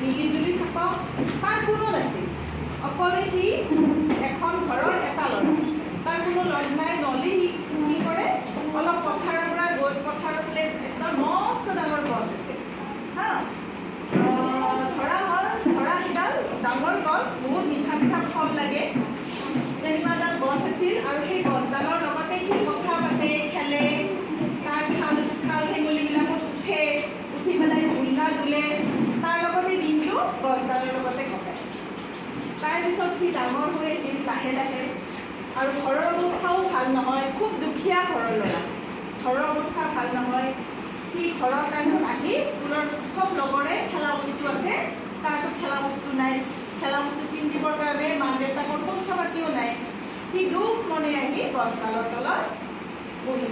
মিলিজুলি থাকক তাৰ কোনো নাছিল। অকলে সি এখন ঘৰৰ এটা ল'ৰা, তাৰ কোনো লগ নাই নলি। সি কি কৰে, অলপ পথাৰৰ পৰা গৈ পথাৰতলৈ একদম মস্ত ডাঙৰ গছ আছে হা, ধৰা সিডাল ডাঙৰ গছ, বহুত মিঠা মিঠা ফল লাগে, তেনেকুৱা এডাল গছ আছিল। আৰু সেই গছডালৰ লগতে সি কথা পাতে, খেলে, তাৰ খাল হেঙুলিবিলাকত উঠে, উঠি পেলাই ঝুলনা ঝুলে, তাৰ লগতে দিনটো গছডালৰ লগতে কটায়। তাৰপিছত সি ডাঙৰ হৈ আহিল লাহে লাহে, আৰু ঘৰৰ অৱস্থাও ভাল নহয়, খুব দুখীয়া ঘৰৰ ল'ৰা, ঘৰৰ অৱস্থা ভাল নহয়। সি ঘৰত তাৰপিছত আহি স্কুলৰ চব লগৰে খেলা বস্তু আছে, তাৰপিছত খেলা বস্তু নাই, খেলা বস্তু কিনিবৰ কাৰণে মাক দেউতাকৰ পইচা পাতিও নাই। সি দুখ মনে আহি গছডালৰ তলত বহি,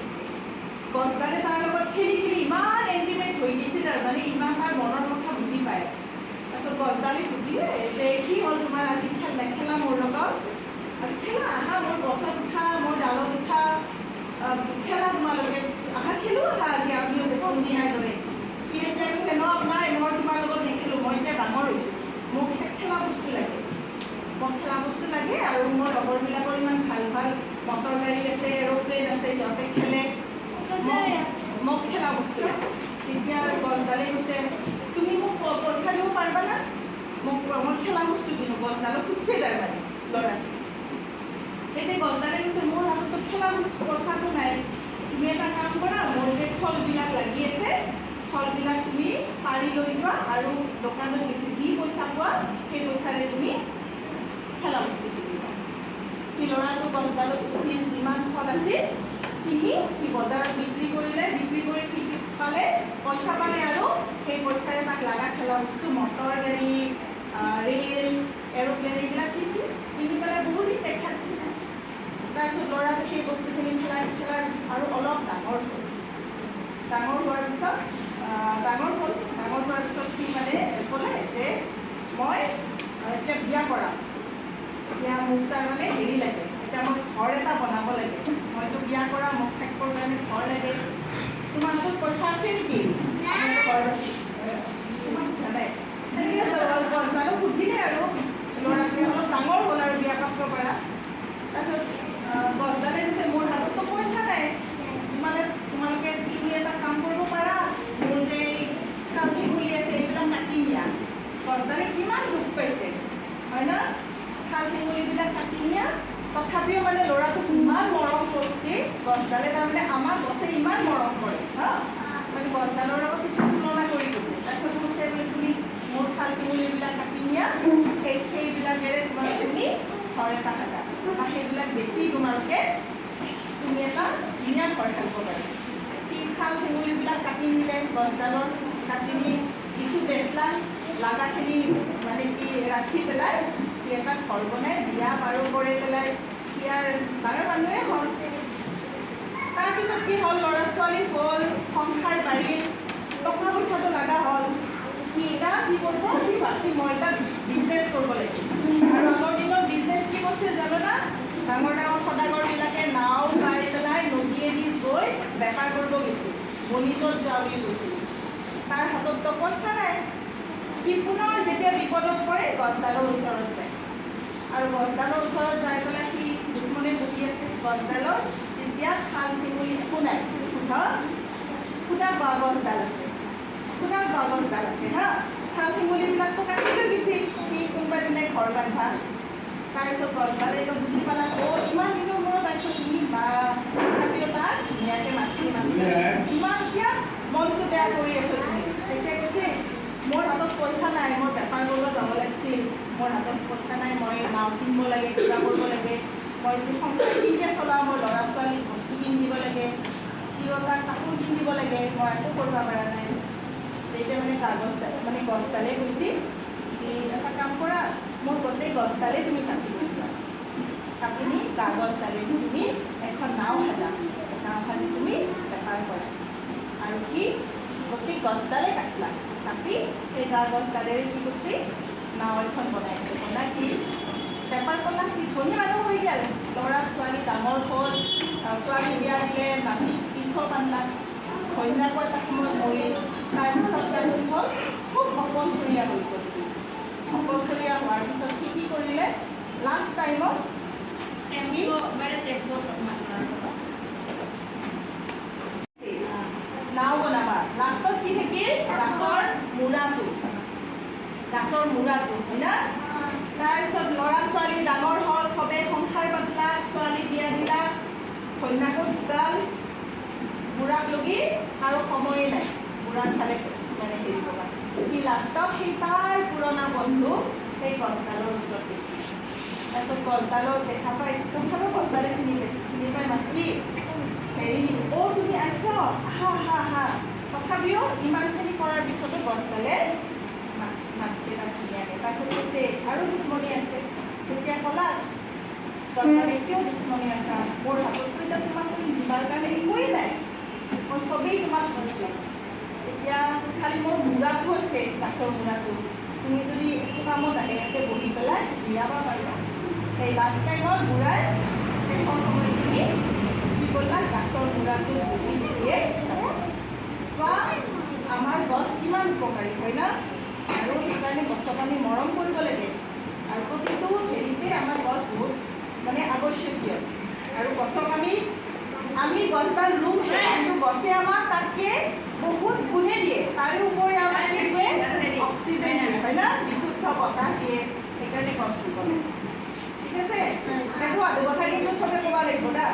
গছডালে তাৰ লগত খেলি খেলি ইমান এণ্টিমেট হৈ গৈছে, তাৰমানে ইমান তাৰ মনৰ কথা বুজি পায়। তাৰপিছত গছডালে সুধিলে যে কি হ'ল তোমাৰ, আজি নেখেলা মোৰ লগত, আজি খেলা আহা, মোৰ গছত উঠা, মোৰ ডালত উঠা, খেলা তোমালোকে আহা, খেলো আহা, আজি আমিও সন্ধিয়াৰ দৰে। সি এতিয়া কৈছে নাই, মই তোমাৰ লগত নেখেলোঁ, মই এতিয়া ডাঙৰ হৈছোঁ, মোক খেলা বস্তু লাগে, মোক খেলা বস্তু লাগে। আৰু মোৰ লগৰবিলাকৰ ইমান ভাল ভাল মটৰ গাড়ী আছে, এৰোপ্লেন আছে, সিহঁতে খেলে, মোক খেলা বস্তু লাগে। তেতিয়া গছডালে কৈছে তুমি মোক পইচা দিব পাৰিবা না, মই খেলা বস্তু দিলোঁ। গছডালক সুধিছে তাৰমানে ল'ৰাটোৱে। তেতিয়া গছডালে কৈছে মোৰ হাততো খেলা বস্তু পইচাটো নাই, তুমি এটা কাম কৰা, মোৰ যে ফলবিলাক লাগি আছে, ফলবিলাক তুমি পাৰি লৈ যোৱা, আৰু দোকানত বেছি যি পইচা পোৱা সেই পইচাৰে তুমি খেলা বস্তু কিনিবা। সি ল'ৰাটো গছডালত উঠি যিমান ফল আছিল ছিঙি সি বজাৰত বিক্ৰী কৰিলে, বিক্ৰী কৰি কি পালে, পইচা পালে, আৰু সেই পইচাৰে তাক লগা খেলা বস্তু মটৰ গাড়ী, ৰেল, এৰোপ্লেন এইবিলাক কিনি পেলাই বহুত দিন দেখা দিলে। তাৰপিছত ল'ৰাটো সেই বস্তুখিনি খেলাৰ আৰু অলপ ডাঙৰ হ'ল। ডাঙৰ হোৱাৰ পিছত সি মানে ক'লে যে মই এতিয়া বিয়া কৰাম, এতিয়া মোক তাৰমানে হেৰি লাগে, এতিয়া মোক ঘৰ এটা বনাব লাগে, মইতো বিয়া কৰা, মোক থাকিবৰ কাৰণে ঘৰ লাগে, তোমাৰ হাতত পইচা আছে নেকি? গছডালো সুধিলে, আৰু ল'ৰাটোৱে অলপ ডাঙৰ হ'ল আৰু বিয়া পাতিব পৰা। তাৰপিছত গছডালে কৈছে মোৰ হাতততো পইচা নাই, তোমালোকে তুমি এটা কাম কৰিব পাৰা, মোৰ যে খাল হেঙুলি আছে এইবিলাক কাটি নিয়া। গছডালে কিমান দুখ পাইছে হয় না, খাল হেঙুলিবিলাক কাটি নিয়া। তথাপিও মানে ল'ৰাটোক ইমান মৰম কৰিছে গছডালে, তাৰমানে আমাৰ গছে ইমান মৰম কৰে হা, মানে গছডালৰ লগত তুলনা কৰি গৈছে। তাৰপিছত কৈছে বোলে তুমি মোৰ খাল হেঙুলিবিলাক কাটি নিয়া, সেইবিলাকেৰে তুমি ঘৰ এটা সাজা, বা সেইবিলাক বেছি তোমালোকে তুমি এটা ধুনীয়া ঘৰ সাজিব পাৰা। সি খাল হেঙুলিবিলাক কাটি নিলে, গছডালৰ কাটি নি কিছু বেচলা, লাগাখিনি মানে কি ৰাখি পেলাই সি এটা ঘৰ বনাই বিয়া বাৰু কৰি পেলাই সি আৰু ডাঙৰ মানুহে হ'ল। তাৰপিছত কি হ'ল, ল'ৰা ছোৱালী হ'ল, সংসাৰ বাঢ়িল, টকা পইচাটো লগা হ'ল। সি এটা যি কৰিব, সি বাচি মই এটা বিজনেছ কৰিব লাগিব। আৰু আগৰ দিনৰ বিজনেছ কি কৰিছে জানো না, ডাঙৰ ডাঙৰ সদাগৰবিলাকে নাও বাই পেলাই নদীয়েদি গৈ বেপাৰ কৰিব গৈছিল, বণিজত যোৱা বুলি কৈছিল। তাৰ হাতততো পইচা নাই, সি পুনৰ যেতিয়া বিপদত পৰে গছডালৰ ওচৰত যায়, আৰু গছডালৰ ওচৰত যাই পেলাই সি দুখমনে বহি আছে। গছডালৰ যেতিয়া খাল হেঙুলি একো নাই, সুদা গছডাল আছে, সুদা গছডাল আছে হা, খাল হেঙুলিবিলাকতো কাটি লৈ গৈছিল সি কোনোবা দিনাই ঘৰ বান্ধা। তাৰপিছত গছডালে একদম বুজি পালা, ইমান দিনৰ মূৰত পাইছোঁ তুমি, বা তথাপিও তাক ধুনীয়াকৈ মাতিছে, ইমান কিয় মনটো বেয়া কৰি আছো তুমি। তেতিয়া কৈছে মোৰ হাতত পইচা নাই, মই বেপাৰ কৰিব যাব লাগিছিল, মোৰ হাতত পইচা নাই, মই নাও কিনিব লাগে, কিবা কৰিব লাগে, মই যি সংসাৰ কিনকৈ চলাওঁ, মই ল'ৰা ছোৱালীক বস্তু কিনি দিব লাগে, তিৰোতাক কাপোৰ কিনি দিব লাগে, মই একো কৰিব পৰা নাই। তেতিয়া মানে গছডালে কৈছিল যে এটা কাম কৰা, মোৰ গোটেই গছডালেই তুমি কাটি দিবা, কাটি নি গছডালে তুমি এখন নাও সাজা, নাও সাজি তুমি বেপাৰ কৰা। আৰু সি গোটেই গছডালে কাটলা, কাটি সেই গছডালেৰে কি কৰিছে, নাও এখন বনাইছে, বনাই সি বেপাৰ কৰলা। সি ধনী মানুহ হৈ গ'ল, ল'ৰা ছোৱালী ডাঙৰ হ'ল, ছোৱালী বিয়া দিলে, নাতি চব আনলা, ঘৈণীয়েকৰ এটা সময়ত মৰিল। তাৰপিছত কি হ'ল, খুব অকলশৰীয়া হৈ গ'ল। অকলশৰীয়া হোৱাৰ পিছত কি কৰিলে লাষ্ট টাইমত নাও বনাবা লাষ্টত কি থাকিল গাছৰ মূৰাটো হয় না তাৰপিছত ল'ৰা ছোৱালী ডাঙৰ হ'ল চবেই সংসাৰ পাতিলা ছোৱালী বিয়া দিলা কন্যাকো ঢুকাল বুঢ়াক লগি আৰু সময়ে নাই বুঢ়াৰ ফালে মানে হেৰি কৰা সি লাষ্টত সেই তাৰ পুৰণা বন্ধু সেই গছডালৰ ওচৰত গৈছিল তাৰপিছত গছডালত দেখা পাই তথাপিও গছডালে চিনি পাইছে চিনি পাই মাছি হেৰি অ' তুমি আহিছ আহা আহা আহা তথাপিও ইমানখিনি কৰাৰ পিছতো গছডালে মাতছে তাক ধুনীয়াকৈ তাৰপিছত কৈছে আৰু দুশ্মনী আছে তেতিয়া ক'লা গছডালে কিয় দুশ্মনী আছা মোৰ হাতততো এতিয়া তোমাক দিবাৰ কাৰণে একোৱেই নাই মই চবেই তোমাক কৈছোঁ এতিয়া খালি মোৰ মূৰাটো আছে গাছৰ মূৰাটো তুমি যদি একো কামত আহে ইয়াতে বহি পেলাই জিৰাব পাৰিবা সেই লাষ্ট টাইমত বুঢ়াই শেষৰ সময়খিনি কি কৰিলা গাছৰ মূৰাটো বহি দিয়ে চোৱা আমাৰ গছ কিমান উপকাৰী হয় না আৰু সেইকাৰণে গছক আমি মৰম কৰিব লাগে আৰু প্ৰতিটো হেৰিতে আমাৰ গছ বহুত মানে আৱশ্যকীয় আৰু গছক আমি গছডাল ৰুম কিন্তু গছে আমাক তাতকৈ বহুত গুণে দিয়ে তাৰে উপৰি আমাক কি দিয়ে অক্সিজেন দিয়ে হয় না বিশুদ্ধ বতাহ দিয়ে সেইকাৰণে গছ ৰুব লাগে ঠিক আছে সেইটো কথাই কিন্তু চবে ক'ব লাগিব না